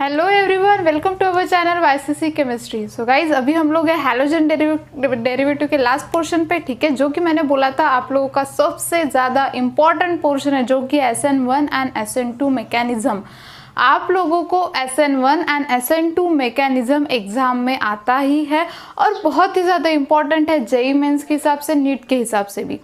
Hello everyone, welcome to our channel YCC chemistry. So guys, अभी हम लोग हैं हैलोजन डेरिवेटिव के लास्ट पोर्शन पे, ठीक है, जो कि मैंने बोला था आप लोगों का सबसे ज़्यादा इम्पॉर्टेंट पोर्शन है, जो कि SN1 एंड SN2 मैकेनिज्म। आप लोगों को SN1 and SN2 mechanism exam में आता ही है और बहुत ही ज़्यादा इम्पॉर्टेंट है जेईई मेंस के हिसाब से, नीट के हिसाब से भी।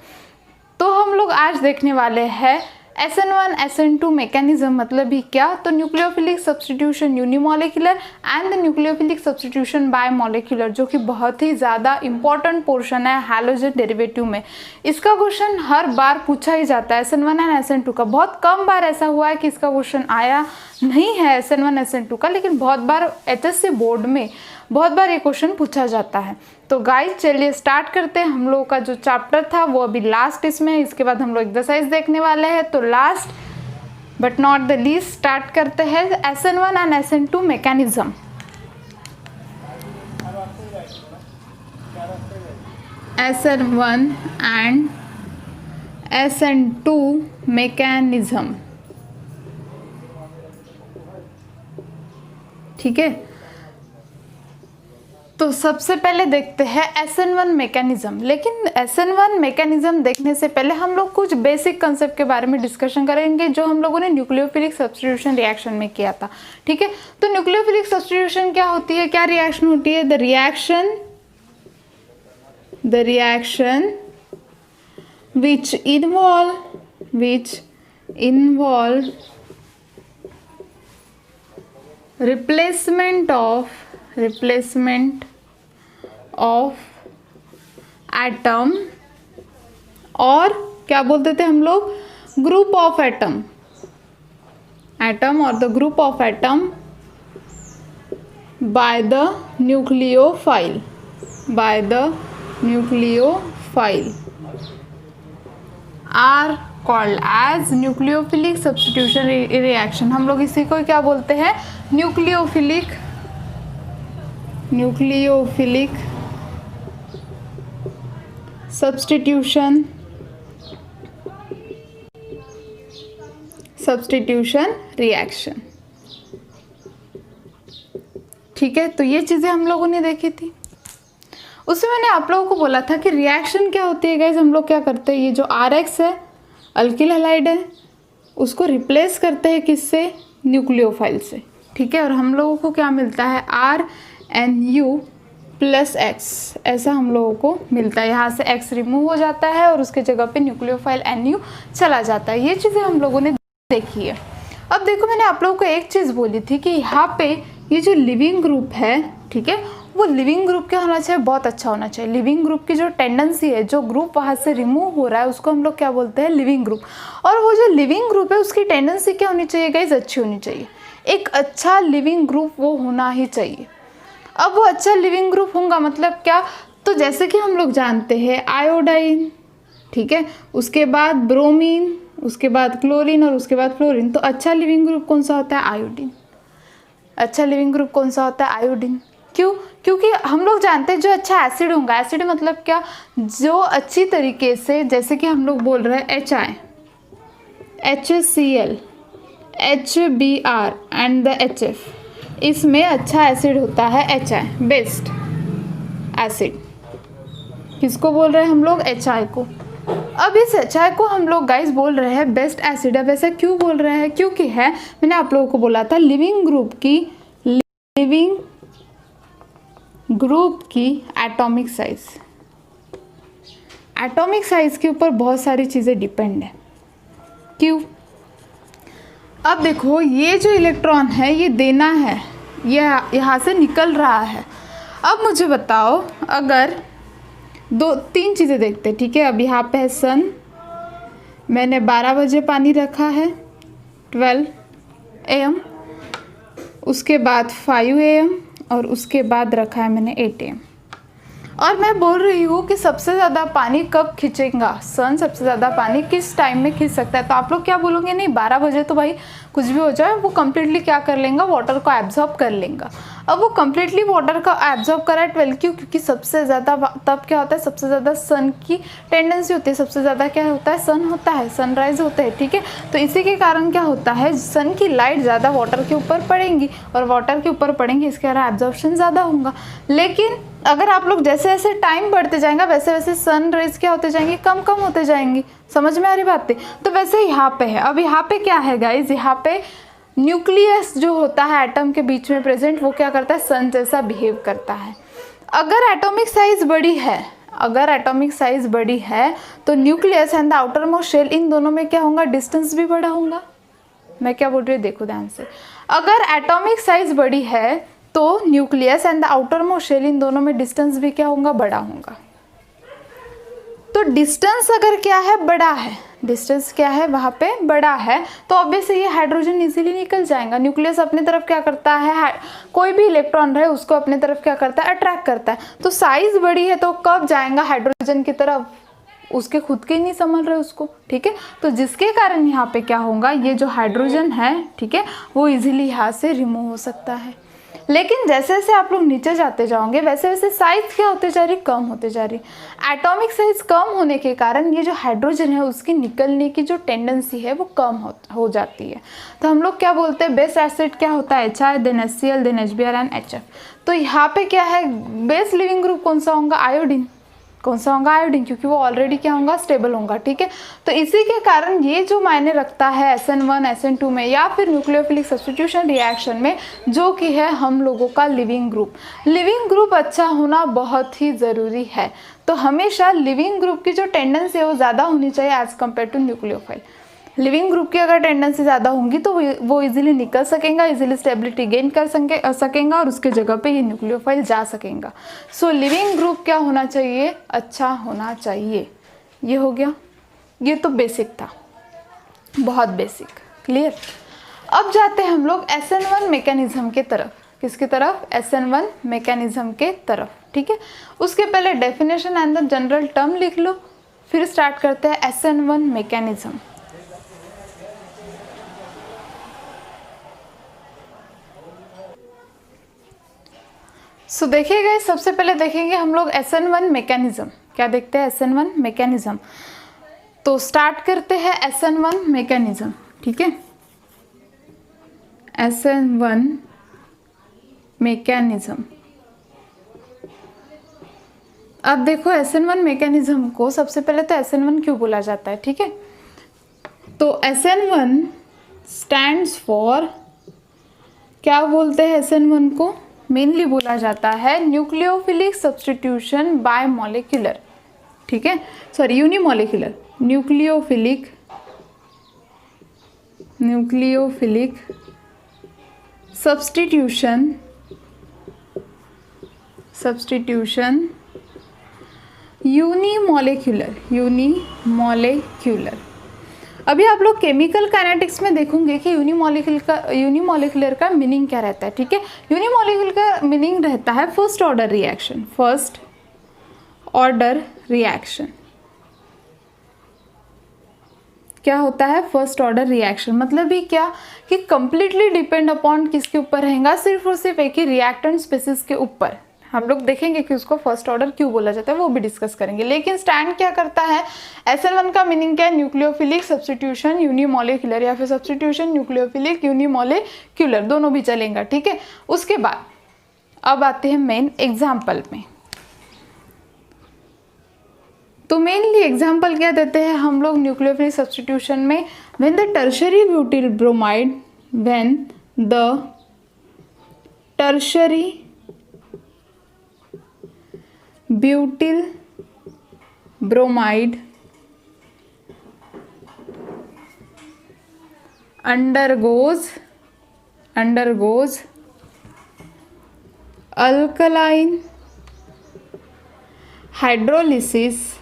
तो हम लोग आज देखने वाले हैं SN1 SN2 मैकेनिज्म मतलब ही क्या। तो nucleophilic substitution unimolecular and the nucleophilic substitution bimolecular, जो कि बहुत ही ज़्यादा इंपॉर्टेंट पोर्शन है हैलोजन डेरिवेटिव में। इसका क्वेश्चन हर बार पूछा ही जाता है SN1 एंड SN2 का। बहुत कम बार ऐसा हुआ है कि इसका क्वेश्चन आया नहीं है SN1 SN2 का, लेकिन बहुत बार HSC बोर्ड में बहुत बार ये क्वेश्चन पूछा जाता है। तो गाइस चलिए स्टार्ट करते हैं। हम लोगों का जो चैप्टर था वो अभी लास्ट इसमें, इसके बाद हम लोग एक्सरसाइज देखने वाले हैं। तो last but not the least start करते हैं SN1 and SN2 mechanism. SN1 and SN2 mechanism, ठीक है। तो सबसे पहले देखते हैं SN1 मैकेनिज्म। लेकिन SN1 मैकेनिज्म देखने से पहले हम लोग कुछ बेसिक कंसेप्ट के बारे में डिस्कशन करेंगे, जो हम लोगों ने न्यूक्लियोफिलिक सब्स्टिट्यूशन रिएक्शन में किया था, ठीक है। तो न्यूक्लियोफिलिक सब्स्टिट्यूशन क्या होती है, क्या रिएक्शन होती है? The reaction which involve replacement of atom, और क्या बोलते थे हम लोग? ग्रुप ऑफ एटम और the group of atom by the nucleophile are called as nucleophilic substitution reaction. हम लोग इसी को क्या बोलते हैं? न्यूक्लियोफिलिक सब्स्टिट्यूशन रिएक्शन, ठीक है। तो ये चीज़ें हम लोगों ने देखी थी। उसमें मैंने आप लोगों को बोला था कि रिएक्शन क्या होती है गाइस। हम लोग क्या करते हैं, ये जो RX है अल्किल हैलाइड है, उसको रिप्लेस करते हैं किससे? न्यूक्लियोफाइल से, ठीक है। और हम लोगों को क्या मिलता है? RNU + X, ऐसा हम लोगों को मिलता है। यहाँ से X रिमूव हो जाता है और उसके जगह पे न्यूक्लियोफाइल NU चला जाता है। ये चीज़ें हम लोगों ने देखी है। अब देखो, मैंने आप लोगों को एक चीज़ बोली थी कि यहाँ पे ये जो लिविंग ग्रुप है, ठीक है, वो लिविंग ग्रुप क्या होना चाहिए? बहुत अच्छा होना चाहिए। लिविंग ग्रुप की जो टेंडेंसी है, जो ग्रुप वहाँ से रिमूव हो रहा है, उसको हम लोग क्या बोलते हैं? Leaving group. और वो जो लिविंग ग्रुप है उसकी टेंडेंसी क्या होनी चाहिए गाइस? अच्छी होनी चाहिए। एक अच्छा लिविंग ग्रुप वो होना ही चाहिए। अब वो अच्छा लिविंग ग्रुप होगा मतलब क्या? तो जैसे कि हम लोग जानते हैं आयोडाइन, ठीक है, उसके बाद ब्रोमीन, उसके बाद क्लोरीन और उसके बाद फ्लोरीन। तो अच्छा लिविंग ग्रुप कौन सा होता है? आयोडीन। अच्छा लिविंग ग्रुप कौन सा होता है? आयोडीन। क्यों? क्योंकि हम लोग जानते हैं जो अच्छा एसिड होगा, एसिड मतलब क्या? जो अच्छी तरीके से, जैसे कि हम लोग बोल रहे हैं HI, HCl, HBr and the HF, इसमें अच्छा एसिड होता है HI, बेस्ट एसिड। किसको बोल रहे हैं हम लोग? HI को। अब इस HI को हम लोग गाइस बोल रहे हैं बेस्ट एसिड। अब ऐसा क्यों बोल रहे हैं? क्योंकि है, मैंने आप लोगों को बोला था लिविंग ग्रुप की एटॉमिक साइज के ऊपर बहुत सारी चीज़ें डिपेंड है। क्यों? अब देखो, ये जो इलेक्ट्रॉन है ये देना है, ये यहाँ से निकल रहा है। अब मुझे बताओ, अगर 2-3 चीज़ें देखते हैं, ठीक है। अब यहाँ पे है सन, मैंने 12 बजे पानी रखा है 12 AM, उसके बाद 5 AM और उसके बाद रखा है मैंने 8 AM। और मैं बोल रही हूँ कि सबसे ज़्यादा पानी कब खींचेगा, सन सबसे ज़्यादा पानी किस टाइम में खींच सकता है। तो आप लोग क्या बोलोगे, नहीं 12 बजे तो भाई कुछ भी हो जाए वो कम्प्लीटली क्या कर लेंगे, वाटर को एब्जॉर्ब कर लेंगे। अब वो कम्प्लीटली वाटर का एब्जॉर्ब करा है 12 क्योंकि सबसे ज़्यादा तब क्या होता है, सबसे ज़्यादा सन की टेंडेंसी होती है, सबसे ज़्यादा क्या होता है, सन होता है, सनराइज होता है, ठीक है। तो इसी के कारण क्या होता है, सन की लाइट ज़्यादा वाटर के ऊपर पड़ेंगी और वाटर के ऊपर पड़ेंगी, इसके कारण एब्जॉर्प्शन ज़्यादा होगा। लेकिन अगर आप लोग जैसे जैसे टाइम बढ़ते जाएगा वैसे वैसे सन रेज क्या होते जाएंगे, कम कम होते जाएंगी। समझ में आ रही बातें। तो वैसे यहाँ पे है, अब यहाँ पे क्या है गाइज, यहाँ पे न्यूक्लियस जो होता है एटम के बीच में प्रेजेंट, वो क्या करता है, सन जैसा बिहेव करता है। अगर एटॉमिक साइज बड़ी है, अगर एटॉमिक साइज बड़ी है तो nucleus and the outer most shell, इन दोनों में क्या होगा, डिस्टेंस भी बड़ा होगा। मैं क्या बोल रही हूँ देखो ध्यान से, अगर एटॉमिक साइज बड़ी है तो nucleus and the outer most shell, इन दोनों में डिस्टेंस भी क्या होगा, बड़ा होगा। तो डिस्टेंस अगर क्या है, बड़ा है, डिस्टेंस क्या है वहाँ पे बड़ा है, तो ऑब्वियसली ये हाइड्रोजन इजीली निकल जाएगा। न्यूक्लियस अपनी तरफ क्या करता है, कोई भी इलेक्ट्रॉन रहे उसको अपनी तरफ क्या करता है, अट्रैक्ट करता है। तो साइज बड़ी है तो कब जाएगा हाइड्रोजन की तरफ, उसके खुद के ही नहीं संभल रहे उसको, ठीक है। तो जिसके कारण यहाँ पे क्या होगा, ये जो हाइड्रोजन है, ठीक है, वो इजीली यहाँ से रिमूव हो सकता है। लेकिन जैसे जैसे आप लोग नीचे जाते जाओगे वैसे वैसे साइज क्या होते जा रही, कम होते जा रही। एटॉमिक साइज कम होने के कारण ये जो हाइड्रोजन है उसकी निकलने की जो टेंडेंसी है वो कम हो जाती है। तो हम लोग क्या बोलते हैं, बेस एसिड क्या होता है, HI, then HCl, then HBr and HF। तो यहाँ पे क्या है, बेस लिविंग ग्रुप कौन सा होगा, आयोडीन। कौन सा होगा, आयोडीन, क्योंकि वो ऑलरेडी क्या होगा, स्टेबल होगा, ठीक है। तो इसी के कारण ये जो मायने रखता है SN1 SN2 में या फिर न्यूक्लियोफिलिक सब्स्टिट्यूशन रिएक्शन में, जो कि है हम लोगों का लिविंग ग्रुप। लिविंग ग्रुप अच्छा होना बहुत ही ज़रूरी है। तो हमेशा लिविंग ग्रुप की जो टेंडेंसी है वो ज़्यादा होनी चाहिए as compare to nucleophile. Leaving group की अगर टेंडेंसी ज़्यादा होंगी तो वो इजीली निकल सकेगा, इजीली स्टेबिलिटी गेन कर सकेगा और उसके जगह पे ये न्यूक्लियोफाइल जा सकेगा। सो लिविंग ग्रुप क्या होना चाहिए, अच्छा होना चाहिए। ये हो गया, ये तो बेसिक था, बहुत बेसिक, क्लियर। अब जाते हैं हम लोग SN1 मैकेनिज्म के तरफ। किसकी तरफ, SN1 मैकेनिज्म के तरफ, ठीक है। उसके पहले definition and the general term लिख लो, फिर स्टार्ट करते हैं SN1 मैकेनिज्म। सो देखिएगा, सबसे पहले देखेंगे हम लोग SN1 मैकेनिज्म। क्या देखते हैं, SN1 मैकेनिज्म। तो स्टार्ट करते हैं SN1 मैकेनिज्म, ठीक है। SN1 mechanism. अब देखो SN1 मैकेनिज्म को सबसे पहले तो SN1 क्यों बोला जाता है, ठीक है। तो SN1 स्टैंड्स फॉर, क्या बोलते हैं SN1 को, मेनली बोला जाता है न्यूक्लियोफिलिक सब्स्टिट्यूशन बाय मॉलिक्यूलर, ठीक है, sorry unimolecular, nucleophilic substitution unimolecular. अभी आप लोग केमिकल काइनेटिक्स में देखोगे कि यूनिमॉलिक्यूलर का मीनिंग क्या रहता है, ठीक है। यूनिमॉलिक्यूलर का मीनिंग रहता है फर्स्ट ऑर्डर रिएक्शन। क्या होता है, फर्स्ट ऑर्डर रिएक्शन, मतलब ही क्या कि कंप्लीटली डिपेंड अपॉन किसके ऊपर रहेगा, सिर्फ और सिर्फ एक ही रिएक्टेंट स्पीसीज के ऊपर। हम लोग देखेंगे कि उसको फर्स्ट ऑर्डर क्यों बोला जाता है, वो भी डिस्कस करेंगे। लेकिन स्टैंड क्या करता है, SN1 का मीनिंग क्या है, न्यूक्लियोफिलिक सब्स्टिट्यूशन यूनिमॉलिक्यूलर या फिर सब्स्टिट्यूशन न्यूक्लियोफिलिक यूनिमॉलिक्यूलर, दोनों भी चलेगा, ठीक है। उसके बाद अब आते हैं मेन एग्जाम्पल में। तो मेनली एग्जाम्पल क्या देते हैं हम लोग न्यूक्लियोफिलिक सब्स्टिट्यूशन में, when the tertiary butyl bromide undergoes alkaline hydrolysis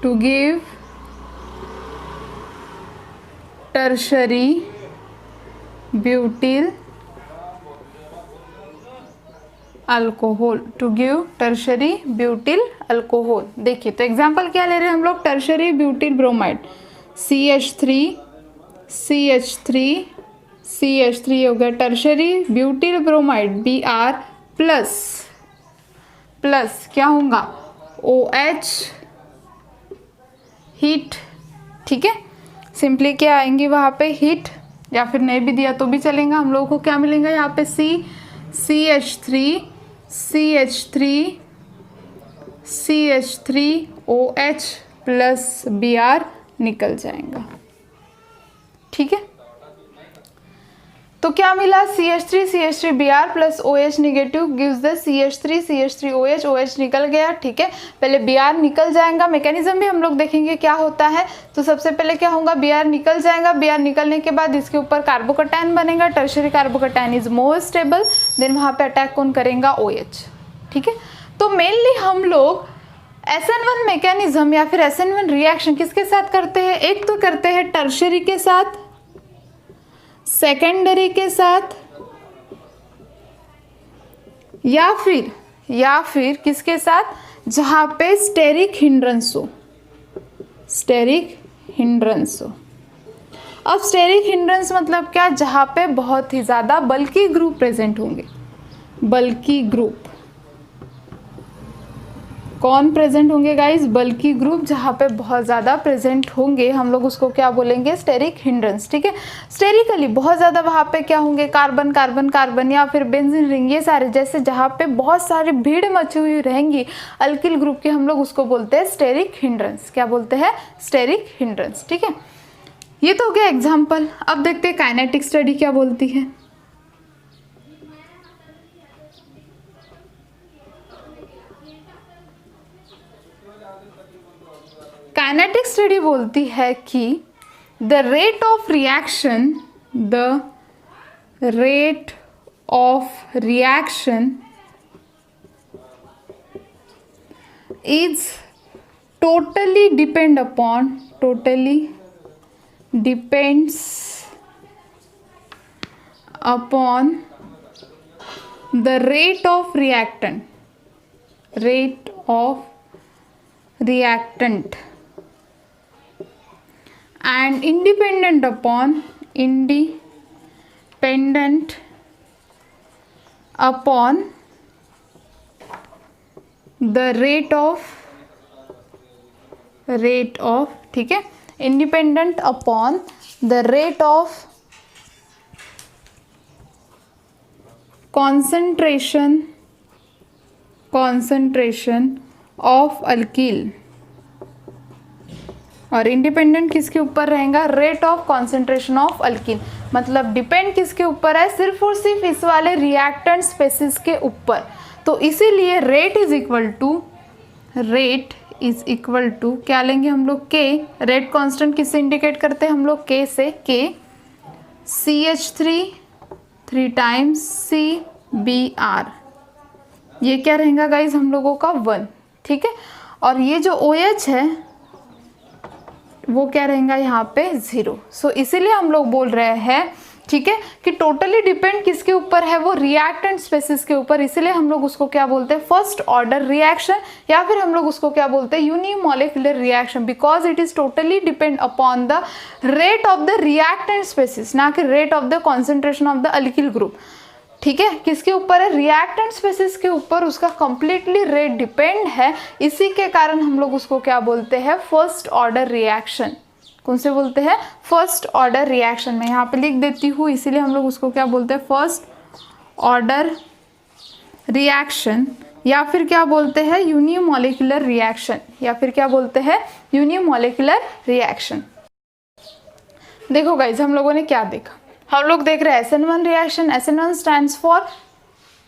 to give tertiary butyl alcohol to give tertiary butyl alcohol. देखिए तो एग्जाम्पल क्या ले रहे हैं हम लोग, tertiary butyl bromide CH3 CH3 हो गया, tertiary butyl bromide Br plus क्या होगा OH हीट। ठीक है, सिंपली क्या आएंगी वहाँ पे हीट, या फिर नहीं भी दिया तो भी चलेगा। हम लोगों को क्या मिलेगा यहाँ पे CH3 OH प्लस Br निकल जाएगा। ठीक है, तो क्या मिला CH3 Br plus OH negative gives the CH3 OH निकल गया। ठीक है, पहले Br निकल जाएगा, मैकेनिज्म भी हम लोग देखेंगे क्या होता है। तो सबसे पहले क्या होगा, Br निकल जाएगा, Br निकलने के बाद इसके ऊपर कार्बोकैटायन बनेगा, tertiary carbocation is more stable, then वहाँ पे अटैक कौन करेगा OH। ठीक है, तो मेनली हम लोग SN1 मैकेनिज्म या फिर SN1 रिएक्शन किसके साथ करते हैं, एक तो करते हैं टर्शरी के साथ, सेकेंडरी के साथ, या फिर किसके साथ, जहां पे स्टेरिक हिंड्रेंस हो। अब स्टेरिक हिंड्रेंस मतलब क्या, जहां पे बहुत ही ज्यादा बल्कि ग्रुप प्रेजेंट होंगे। बल्कि ग्रुप कौन प्रेजेंट होंगे गाइस, बल्कि ग्रुप जहाँ पे बहुत ज़्यादा प्रेजेंट होंगे, हम लोग उसको क्या बोलेंगे, स्टेरिक हिंड्रेंस। ठीक है, स्टेरिकली बहुत ज़्यादा वहाँ पे क्या होंगे, कार्बन कार्बन कार्बन या फिर बेंजीन रिंग, ये सारे जैसे जहाँ पे बहुत सारी भीड़ मची हुई रहेंगी अल्किल ग्रुप की, हम लोग उसको बोलते हैं स्टेरिक हिंड्रेंस। क्या बोलते हैं, स्टेरिक हिंड्रेंस। ठीक है, ये तो हो गया एग्जाम्पल। अब देखते हैं काइनेटिक स्टडी क्या बोलती है। काइनेटिक स्टडी बोलती है कि the rate of reaction is totally depends upon the rate of reactant and independent upon the rate of ठीक है, independent upon the rate of concentration of alkyl, और इंडिपेंडेंट किसके ऊपर रहेगा, rate of concentration of alkyne. मतलब depend किसके ऊपर है, सिर्फ और सिर्फ इस वाले रिएक्टेंट स्पेसिस के ऊपर। तो इसीलिए रेट इज इक्वल टू क्या लेंगे हम लोग, के। रेट कांस्टेंट किससे इंडिकेट करते हैं हम लोग, के से, के CH3 3 टाइम्स CBr, ये क्या रहेगा गाइज हम लोगों का 1। ठीक है, और ये जो OH है वो क्या रहेगा यहाँ पे 0। सो इसीलिए हम लोग बोल रहे हैं, ठीक है, कि टोटली डिपेंड किसके ऊपर है, वो रिएक्टेंट स्पेसिस के ऊपर। इसीलिए हम लोग उसको क्या बोलते हैं, फर्स्ट ऑर्डर रिएक्शन, या फिर हम लोग उसको क्या बोलते हैं, unimolecular reaction, because it is totally depend upon the rate of the reactant species, ना कि rate of the concentration of the alkyl group. ठीक है, किसके ऊपर है, रिएक्टेंट स्पेसिस के ऊपर उसका कंप्लीटली रेट डिपेंड है। इसी के कारण हम लोग उसको क्या बोलते हैं, फर्स्ट ऑर्डर रिएक्शन। कौन से बोलते हैं, फर्स्ट ऑर्डर रिएक्शन। मैं यहाँ पे लिख देती हूँ, इसीलिए हम लोग उसको क्या बोलते हैं, फर्स्ट ऑर्डर रिएक्शन, या फिर क्या बोलते हैं, यूनिमोलिकुलर रिएक्शन, या फिर क्या बोलते हैं, यूनिमोलिकुलर रिएक्शन। देखो गाइज, हम लोगों ने क्या देखा, हम लोग देख रहे हैं SN1 reaction. SN1 stands for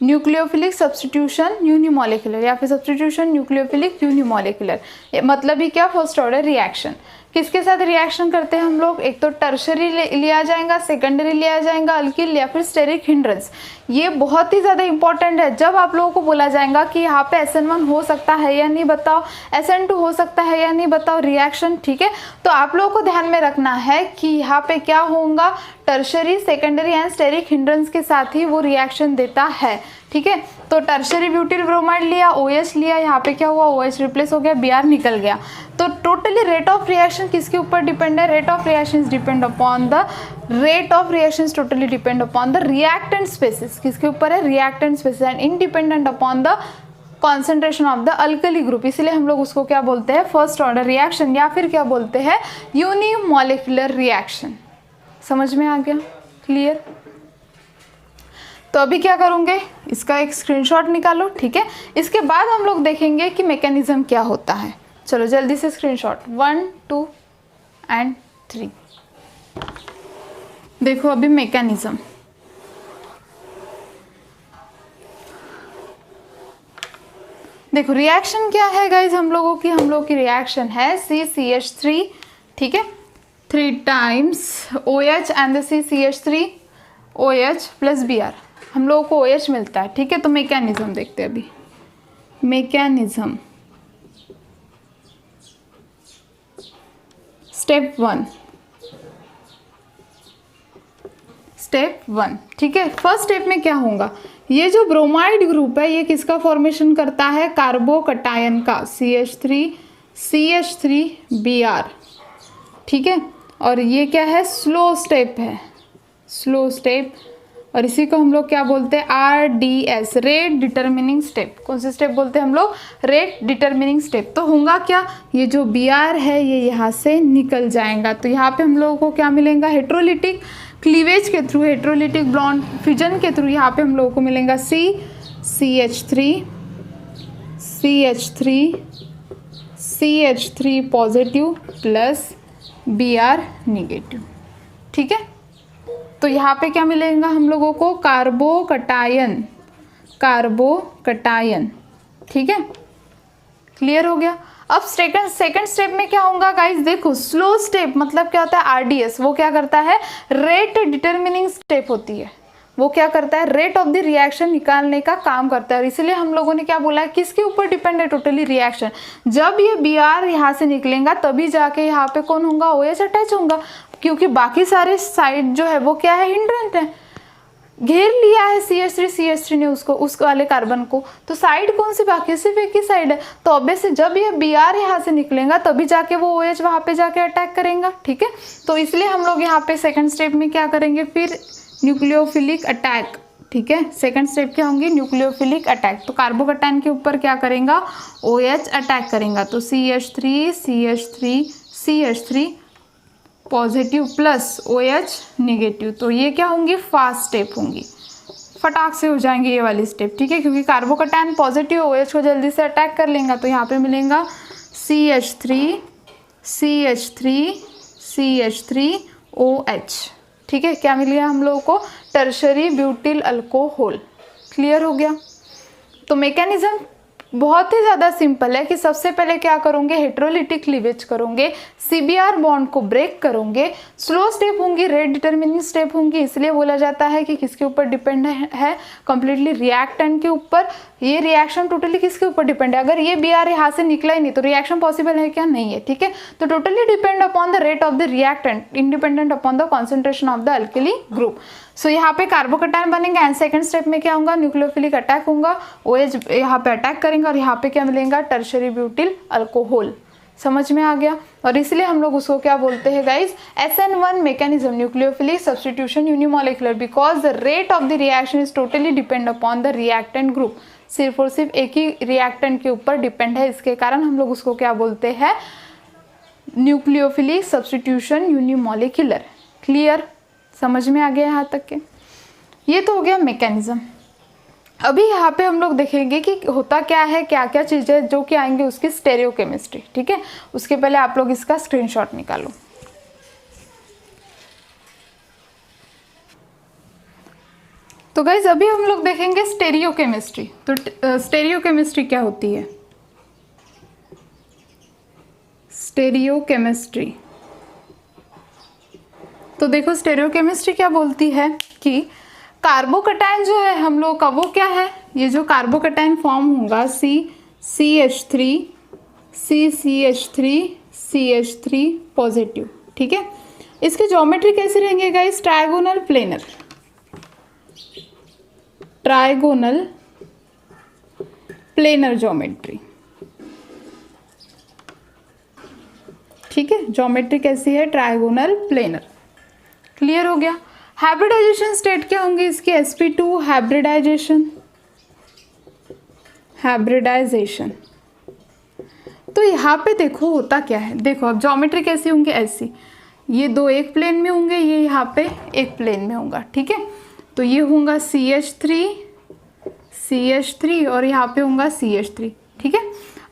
nucleophilic substitution unimolecular, या फिर सब्स्टिट्यूशन न्यूक्लियोफिलिक यूनिमोलिकुलर, मतलब ही क्या, फर्स्ट ऑर्डर रिएक्शन। किसके साथ रिएक्शन करते हैं हम लोग, एक तो टर्शरी लिया जाएगा, सेकेंडरी लिया जाएगा अल्किल, या फिर स्टेरिक हिंड्रेंस। ये बहुत ही ज़्यादा इंपॉर्टेंट है। जब आप लोगों को बोला जाएगा कि यहाँ पे SN1 हो सकता है या नहीं बताओ, SN2 हो सकता है या नहीं बताओ रिएक्शन, ठीक है, तो आप लोगों को ध्यान में रखना है कि यहाँ पे क्या होगा, tertiary, secondary and steric hindrance के साथ ही वो रिएक्शन देता है, ठीक है। तो टर्शरी ब्यूटिल ब्रोमाइड लिया, OH लिया, यहाँ पे क्या हुआ, OH रिप्लेस हो गया, Br निकल गया। तो टोटली रेट ऑफ रिएक्शन किसके ऊपर डिपेंड है, rate of reaction depend upon the rate of reaction totally depend upon the reactant species, किसके ऊपर है, reactant species, and independent upon the concentration of the alkali group. इसलिए हम लोग उसको क्या बोलते हैं, फर्स्ट ऑर्डर रिएक्शन, या फिर क्या बोलते हैं, यूनिमॉलिक्यूलर रिएक्शन। समझ में आ गया, क्लियर। तो अभी क्या करूँगे, इसका एक स्क्रीनशॉट निकालो, ठीक है। इसके बाद हम लोग देखेंगे कि मैकेनिज्म क्या होता है। चलो जल्दी से स्क्रीनशॉट 1, 2 एंड 3। देखो अभी मैकेनिज्म, देखो रिएक्शन क्या है गाइज हम लोगों की रिएक्शन है CCH3, ठीक है, 3 times OH and CCH3 OH plus Br, हम लोगों को OH मिलता है, ठीक है। तो मैकेनिज्म देखते हैं अभी, मैकेनिज्म स्टेप 1, ठीक है। फर्स्ट स्टेप में क्या होगा, ये जो ब्रोमाइड ग्रुप है ये किसका फॉर्मेशन करता है, कार्बोकटायन का, CH3Br, ठीक है। और ये क्या है, स्लो स्टेप है, स्लो स्टेप, और इसी को हम लोग क्या बोलते हैं, RDS, रेट डिटरमिनिंग स्टेप। कौन से स्टेप बोलते हैं हम लोग, रेट डिटरमिनिंग स्टेप। तो होगा क्या, ये जो Br है ये यहाँ से निकल जाएगा, तो यहाँ पे हम लोगों को क्या मिलेगा, हेट्रोलिटिक क्लीवेज के थ्रू, हेट्रोलिटिक बॉन्ड फिजन के थ्रू यहाँ पे हम लोगों को मिलेगा CH3 positive plus Br negative, ठीक है। तो यहाँ पे क्या मिलेगा हम लोगों को, कार्बोकटायन, ठीक है, क्लियर हो गया। अब सेकंड स्टेप में क्या होगा गाइस, देखो स्लो स्टेप मतलब क्या होता है, RDS, वो क्या करता है, रेट डिटरमिनिंग स्टेप होती है, वो क्या करता है, रेट ऑफ द रिएक्शन निकालने का काम करता है। इसलिए हम लोगों ने क्या बोला है, किसके ऊपर डिपेंड है, टोटली रिएक्शन। जब ये Br यहाँ से निकलेगा तभी जाके यहाँ पे कौन होगा, OH अटैच होगा, क्योंकि बाकी सारे साइड जो है वो क्या है, हिंड्रेंट है, घेर लिया है CH3 ने उसको, उस वाले कार्बन को, तो साइड कौन सी बाकी, सिर्फ एक ही साइड है। तो ऑब्वियसली जब ये Br यहाँ से निकलेगा तभी जाके वो OH वहाँ पे जाके अटैक करेगा, ठीक है। तो इसलिए हम लोग यहाँ पे सेकंड स्टेप में क्या करेंगे, फिर न्यूक्लियोफिलिक अटैक, ठीक है। सेकंड स्टेप क्या होंगे, न्यूक्लियोफिलिक अटैक। तो कार्बोकटायन के ऊपर क्या करेगा, OH अटैक करेगा, तो CH3 positive plus OH negative. तो ये क्या होंगी, फास्ट स्टेप होंगी, फटाक से हो जाएंगे ये वाली स्टेप, ठीक है, क्योंकि कार्बोकटायन पॉजिटिव OH को जल्दी से अटैक कर लेगा। तो यहाँ पे मिलेगा CH3OH, ठीक है। क्या मिल गया हम लोगों को, टर्शरी ब्यूटिल अल्कोहल, क्लियर हो गया। तो मैकेनिज्म बहुत ही ज़्यादा सिंपल है कि सबसे पहले क्या करोगे, हेट्रोलिटिक क्लीवेज करोगे, CBr बॉन्ड को ब्रेक करोगे, स्लो स्टेप होंगी, रेट डिटरमिनिंग स्टेप होंगी। इसलिए बोला जाता है कि किसके ऊपर डिपेंड है, कंप्लीटली रिएक्टेंट के ऊपर। ये रिएक्शन टोटली किसके ऊपर डिपेंड है, अगर ये Br यहाँ से निकला ही नहीं तो रिएक्शन पॉसिबल है क्या, नहीं है, ठीक है। तो totally depend upon the rate of the reactant, independent upon the concentration of the alkali group. So यहाँ पे कार्बोकटायन बनेगा एंड सेकंड स्टेप में क्या होगा, न्यूक्लियोफिलिक अटैक होगा, OH यहाँ पे अटैक करेंगे और यहाँ पे क्या मिलेगा, टर्शरी ब्यूटिल अल्कोहल। समझ में आ गया। और इसलिए हम लोग उसको क्या बोलते हैं guys, SN1 mechanism, nucleophilic substitution unimolecular, because the rate of the reaction is totally depend upon the reactant group. सिर्फ और सिर्फ एक ही रिएक्टेंट के ऊपर डिपेंड है, इसके कारण हम लोग उसको क्या बोलते हैं, न्यूक्लियोफिलिक सब्स्टिट्यूशन यूनिमोलिकुलर। क्लियर, समझ में आ गया यहाँ तक के। ये तो हो गया मैकेनिज्म। अभी यहाँ पे हम लोग देखेंगे कि होता क्या है, क्या क्या चीज़ें जो कि आएंगे उसकी स्टेरियोकेमिस्ट्री, ठीक है। उसके पहले आप लोग इसका स्क्रीनशॉट निकालो। तो गाइज अभी हम लोग देखेंगे स्टेरियोकेमिस्ट्री। तो स्टेरियोकेमिस्ट्री क्या होती है, स्टेरियोकेमिस्ट्री। तो देखो स्टेरियोकेमिस्ट्री क्या बोलती है कि कार्बोकटायन जो है हम लोग का वो क्या है, ये जो कार्बोकटायन फॉर्म होगा CH3 CCH3 पॉजिटिव, ठीक है। इसकी ज्योमेट्री कैसी रहेंगे guys, trigonal planar, trigonal planar geometry, ठीक है। ज्योमेट्री कैसी है, ट्रायगोनल प्लेनर। क्लियर हो गया। हाइब्रिडाइजेशन स्टेट क्या होंगी इसकी, sp2 हाइब्रिडाइजेशन। तो यहाँ पे देखो होता क्या है, देखो अब ज्योमेट्री कैसी होंगी, ऐसी, ये दो एक प्लेन में होंगे, ये यहाँ पे एक प्लेन में होगा, ठीक है। तो ये होगा CH3 और यहाँ पे होगा CH3, ठीक है।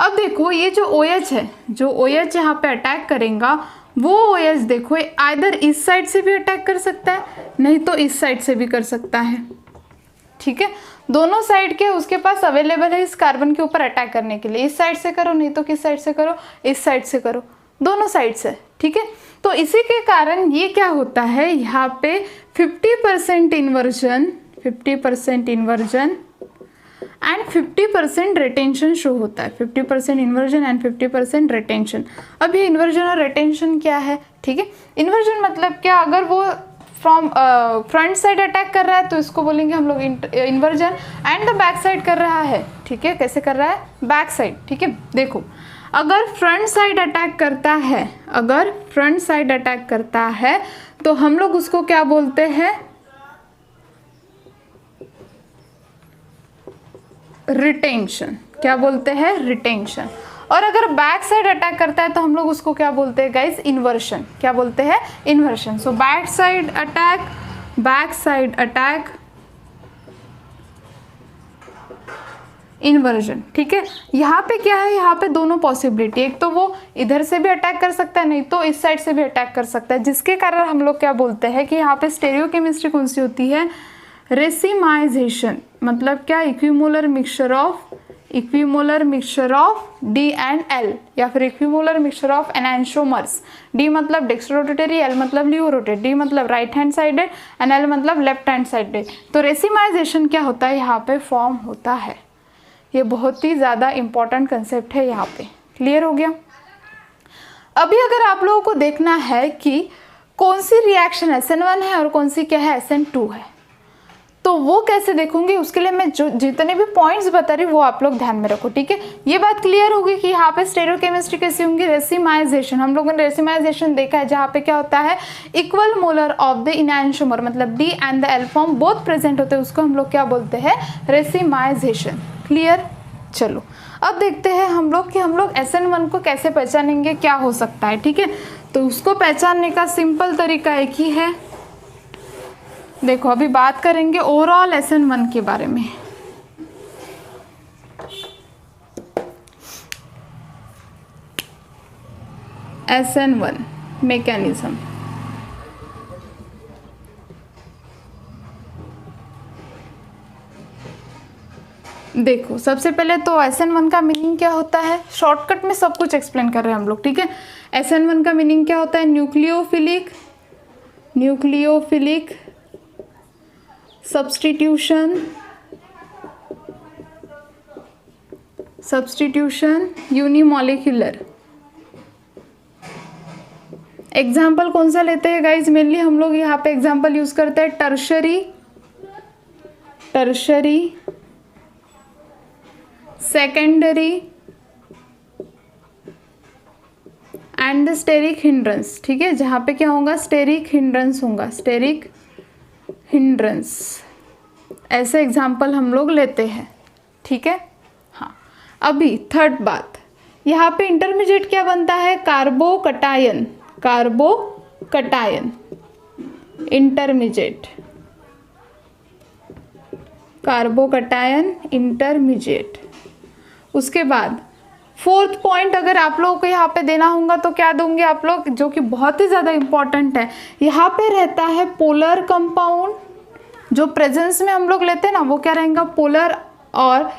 अब देखो ये जो OH है, जो OH यहाँ पे अटैक करेगा वो OH देखो आइदर इस साइड से भी अटैक कर सकता है, नहीं तो इस साइड से भी कर सकता है, ठीक है। दोनों साइड के उसके पास अवेलेबल है इस कार्बन के ऊपर अटैक करने के लिए, इस साइड से करो नहीं तो किस साइड से करो, इस साइड से करो, दोनों साइड से, ठीक है। तो इसी के कारण ये क्या होता है, यहाँ पे 50% इन्वर्जन एंड 50% रिटेंशन शो होता है, 50% इन्वर्जन एंड 50% रिटेंशन। अब ये इन्वर्जन और रिटेंशन क्या है, ठीक है। इन्वर्जन मतलब क्या, अगर वो फ्रॉम फ्रंट साइड अटैक कर रहा है तो इसको बोलेंगे हम लोग inversion, and the back side कर रहा है, ठीक है। कैसे कर रहा है, बैक साइड, ठीक है। देखो अगर फ्रंट साइड अटैक करता है तो हम लोग उसको क्या बोलते हैं, रिटेंशन। क्या बोलते हैं, रिटेंशन। और अगर बैक साइड अटैक करता है तो हम लोग उसको क्या बोलते हैं गाइस, इन्वर्शन। क्या बोलते हैं, inversion. So back side attack inversion, ठीक है। यहाँ पे क्या है, यहाँ पे दोनों पॉसिबिलिटी, एक तो वो इधर से भी अटैक कर सकता है, नहीं तो इस साइड से भी अटैक कर सकता है, जिसके कारण हम लोग क्या बोलते हैं कि यहाँ पे स्टेरियोकेमिस्ट्री कौन सी होती है, रेसिमाइजेशन। मतलब क्या, equimolar mixture of D and L, या फिर इक्विमोलर मिक्सचर ऑफ एनांशोमर्स। D मतलब डेक्स्ट्रोरोटेटरी, L मतलब लियोरोटेट, D मतलब right hand sided and L मतलब लेफ्ट हैंड साइडेड। तो रेसिमाइजेशन क्या होता है, यहाँ पे फॉर्म होता है। ये बहुत ही ज़्यादा इंपॉर्टेंट कंसेप्ट है यहाँ पे। क्लियर हो गया। अभी अगर आप लोगों को देखना है कि कौन सी रिएक्शन SN1 है और कौन सी क्या है, SN2 है, तो वो कैसे देखूंगी, उसके लिए मैं जो जितने भी पॉइंट्स बता रही वो आप लोग ध्यान में रखो, ठीक है। ये बात क्लियर होगी कि यहाँ पे स्टेरियोकेमिस्ट्री कैसी होंगी, रेसिमाइजेशन। हम लोगों ने रेसिमाइजेशन देखा है, जहाँ पे क्या होता है, इक्वल मोलर ऑफ द इनैंशोमर, मतलब D and the L form both present होते हैं, उसको हम लोग क्या बोलते हैं, रेसिमाइजेशन। क्लियर। चलो अब देखते हैं हम लोग कि हम लोग SN1 को कैसे पहचानेंगे, क्या हो सकता है, ठीक है। तो उसको पहचानने का सिंपल तरीका एक ही है। देखो अभी बात करेंगे ओवरऑल SN1 के बारे में। SN1 mechanism. देखो सबसे पहले तो SN1 का मीनिंग क्या होता है, शॉर्टकट में सब कुछ एक्सप्लेन कर रहे हैं हम लोग, ठीक है। SN1 का मीनिंग क्या होता है, न्यूक्लियोफिलिक सब्स्टिट्यूशन यूनिमॉलिक्यूलर। एग्जाम्पल कौन सा लेते हैं गाइज, मेनली हम लोग यहाँ पे एग्जाम्पल यूज करते हैं tertiary, secondary and steric hindrance, ठीक है। जहाँ पे क्या होगा, स्टेरिक हिंड्रेंस, ऐसे एग्जाम्पल हम लोग लेते हैं, ठीक है। हाँ अभी थर्ड बात, यहाँ पे इंटरमीडिएट क्या बनता है, कार्बोकटायन, इंटरमीडिएट। उसके बाद फोर्थ पॉइंट अगर आप लोगों को यहाँ पे देना होगा तो क्या दोगे आप लोग, जो कि बहुत ही ज़्यादा इंपॉर्टेंट है, यहाँ पे रहता है पोलर कंपाउंड। जो प्रेजेंस में हम लोग लेते हैं ना, वो क्या रहेगा, पोलर और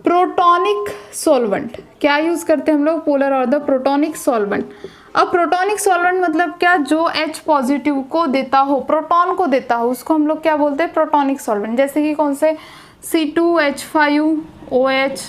प्रोटॉनिक सॉल्वेंट, क्या यूज करते हैं हम लोग, पोलर और द प्रोटॉनिक सॉल्वेंट। अब प्रोटॉनिक सॉल्वेंट मतलब क्या, जो H पॉजिटिव को देता हो, प्रोटॉन को देता हो, उसको हम लोग क्या बोलते हैं, प्रोटॉनिक सॉल्वेंट। जैसे कि कौन से, C2H5OH,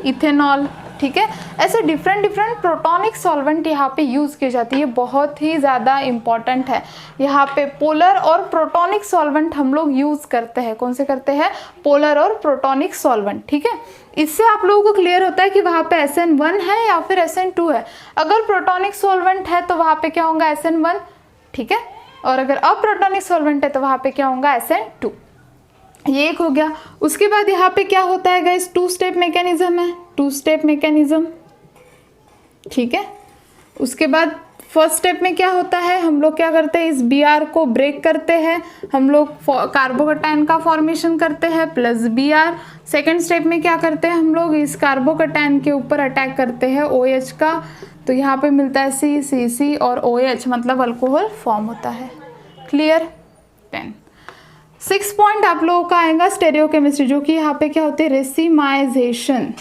इथेनॉल, ठीक है। ऐसे डिफरेंट प्रोटॉनिक सॉल्वेंट यहाँ पे यूज़ की जाती है, बहुत ही ज़्यादा इम्पॉर्टेंट है। यहाँ पे पोलर और प्रोटॉनिक सॉल्वेंट हम लोग यूज़ करते हैं। कौन से करते हैं, पोलर और प्रोटॉनिक सॉल्वेंट, ठीक है। इससे आप लोगों को क्लियर होता है कि वहाँ पे SN1 है या फिर SN2 है। अगर प्रोटॉनिक सॉल्वेंट है तो वहाँ पे क्या होगा, SN1, ठीक है। और अगर अप्रोटॉनिक सॉल्वेंट है तो वहाँ पे क्या होगा, SN2। ये एक हो गया। उसके बाद यहाँ पे क्या होता है गाइस, 2 स्टेप मैकेनिज्म है, 2 स्टेप मैकेनिज्म, ठीक है। उसके बाद फर्स्ट स्टेप में क्या होता है, हम लोग क्या करते हैं, इस Br को ब्रेक करते हैं, हम लोग कार्बोकैटायन का फॉर्मेशन करते हैं प्लस Br। सेकेंड स्टेप में क्या करते हैं, हम लोग इस कार्बोकैटायन के ऊपर अटैक करते हैं OH का, तो यहाँ पे मिलता है C और OH, मतलब अल्कोहल फॉर्म होता है। क्लियर। 10। 6 पॉइंट आप लोगों का आएगा स्टेरियोकेमिस्ट्री, जो कि यहाँ पे क्या होती है, रेसिमाइजेशन।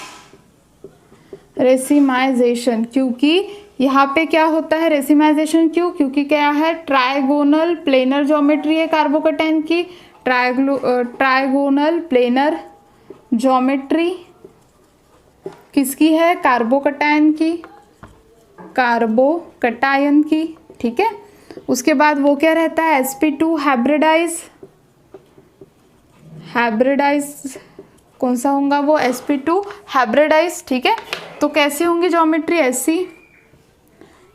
रेसिमाइजेशन, क्योंकि यहाँ पे क्या होता है रेसिमाइजेशन, क्योंकि क्या है, ट्राइगोनल प्लेनर ज्योमेट्री है कार्बोकैटायन की, ट्राइगोनल प्लेनर ज्योमेट्री किसकी है, कार्बोकैटायन की, कार्बोकैटायन की, ठीक है। उसके बाद वो क्या रहता है, sp2 हाइब्रिडाइज, कौन सा होगा वो, sp2 हाइब्रिडाइज, ठीक है। तो कैसी होंगी ज्योमेट्री, ऐसी,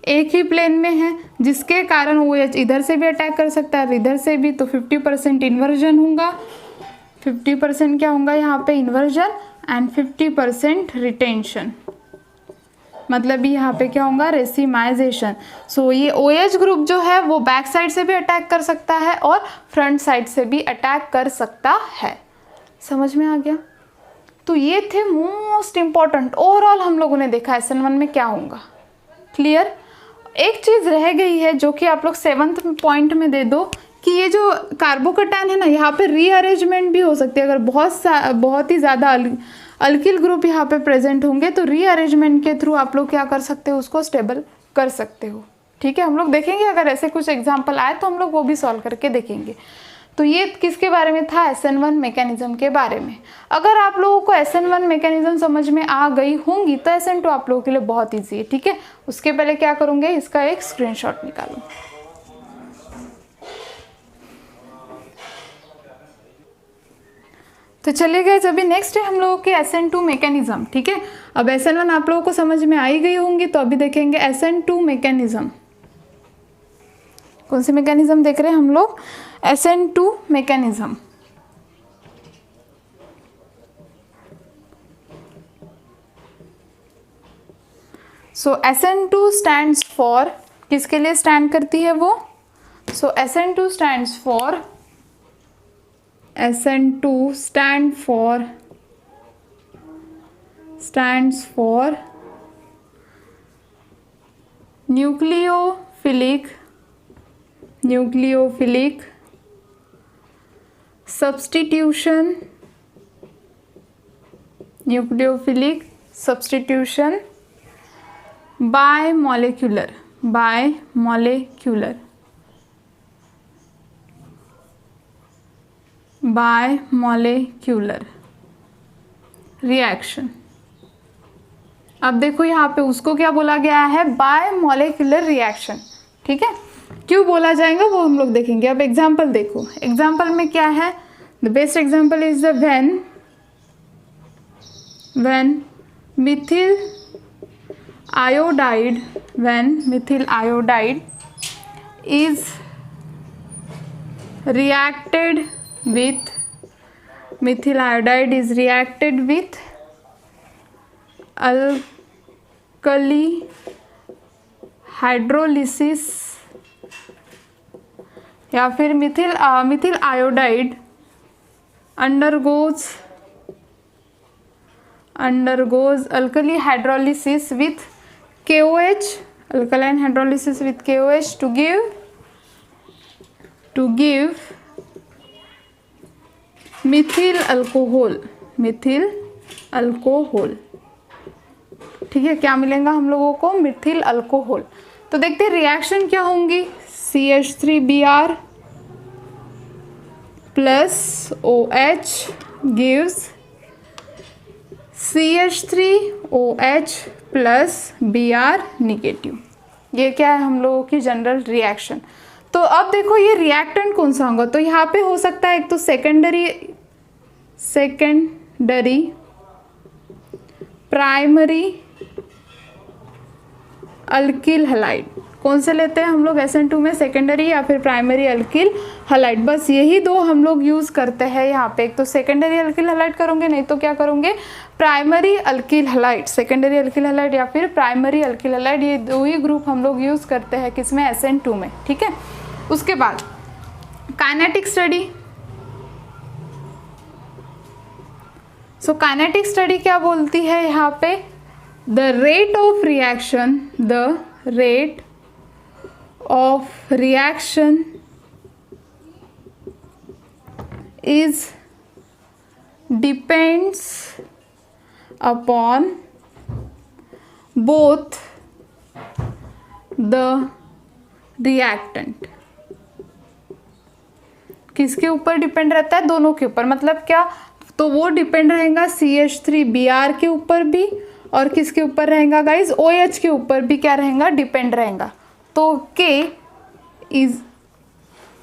एक ही प्लेन में है, जिसके कारण OH इधर से भी अटैक कर सकता है, इधर से भी, तो 50% इन्वर्जन होगा, 50% क्या होगा यहाँ पे, इन्वर्जन, एंड 50% रिटेंशन, मतलब यहाँ पे क्या होगा, रेसिमाइजेशन। सो ये OH ग्रुप जो है वो बैक साइड से भी अटैक कर सकता है और फ्रंट साइड से भी अटैक कर सकता है। समझ में आ गया। तो ये थे मोस्ट इम्पॉर्टेंट, ओवरऑल हम लोगों ने देखा SN1 में क्या होगा। क्लियर। एक चीज़ रह गई है जो कि आप लोग 7th पॉइंट में दे दो, कि ये जो कार्बोकैटायन है ना, यहाँ पे रीअरेंजमेंट भी हो सकती है। अगर बहुत ही ज़्यादा अल्किल ग्रुप यहाँ पे प्रेजेंट होंगे तो रीअरेंजमेंट के थ्रू आप लोग क्या कर सकते हो, उसको स्टेबल कर सकते हो, ठीक है। हम लोग देखेंगे, अगर ऐसे कुछ एग्जाम्पल आए तो हम लोग वो भी सॉल्व करके देखेंगे। तो ये किसके बारे में था, SN1 मैकेनिज्म के बारे में। अगर आप लोगों को SN1 मैकेनिज्म समझ में आ गई होंगी तो SN2 आप लोगों के लिए बहुत ईजी है, ठीक है। उसके पहले क्या करूँगे, इसका एक स्क्रीनशॉट निकालूँ। तो चलिए गाइस, अभी नेक्स्ट है हम लोगों के SN2 मैकेनिज्म, ठीक है। अब SN1 आप लोगों को समझ में आई गई होंगी, तो अभी देखेंगे SN2 मैकेनिज्म। कौन सी मैकेनिज्म देख रहे हैं हम लोग, SN2 mechanism. So SN2 stands for, किसके लिए स्टैंड करती है वो, सो SN2 stands for, SN2 stands for nucleophilic substitution, bimolecular reaction. अब देखो यहाँ पे उसको क्या बोला गया है, बायमोलेक्यूलर रिएक्शन, ठीक है। क्यों बोला जाएगा वो हम लोग देखेंगे। अब एग्जाम्पल देखो, एग्जाम्पल में क्या है, the best example is the when methyl iodide is reacted with alkali hydrolysis, या फिर Mithil iodide undergoes alkali hydrolysis with KOH, alkaline hydrolysis with KOH to give methyl alcohol. ठीक है, क्या मिलेगा हम लोगों को? मिथिल अल्कोहल। तो देखते हैं रिएक्शन क्या होंगी। CH3Br plus OH gives CH3OH plus Br negative. ये क्या है हम लोगों की जनरल रिएक्शन। तो अब देखो ये रिएक्टेंट कौन सा होगा, तो यहाँ पे हो सकता है एक तो सेकेंडरी, प्राइमरी अल्किल हैलाइड। कौन से लेते हैं हम लोग SN2 में? सेकेंडरी या फिर प्राइमरी अल्किल हैलाइड। बस यही दो हम लोग यूज़ करते हैं यहाँ पे। एक तो सेकेंडरी अल्किल हैलाइड करोगे, नहीं तो क्या करोगे? Primary alkyl halide. Secondary alkyl halide या फिर प्राइमरी अल्किल हैलाइड, ये दो ही ग्रुप हम लोग यूज़ करते हैं किसमें? SN2 में। ठीक है, उसके बाद kinetic study. So kinetic study क्या बोलती है यहाँ पे? The rate of reaction, the rate of reaction is depends upon both the reactant। किसके ऊपर डिपेंड रहता है? दोनों के ऊपर। मतलब क्या? तो वो डिपेंड रहेगा CH3Br के ऊपर भी, और किसके ऊपर रहेगा गाइज? OH के ऊपर भी क्या रहेगा? डिपेंड रहेगा। तो K is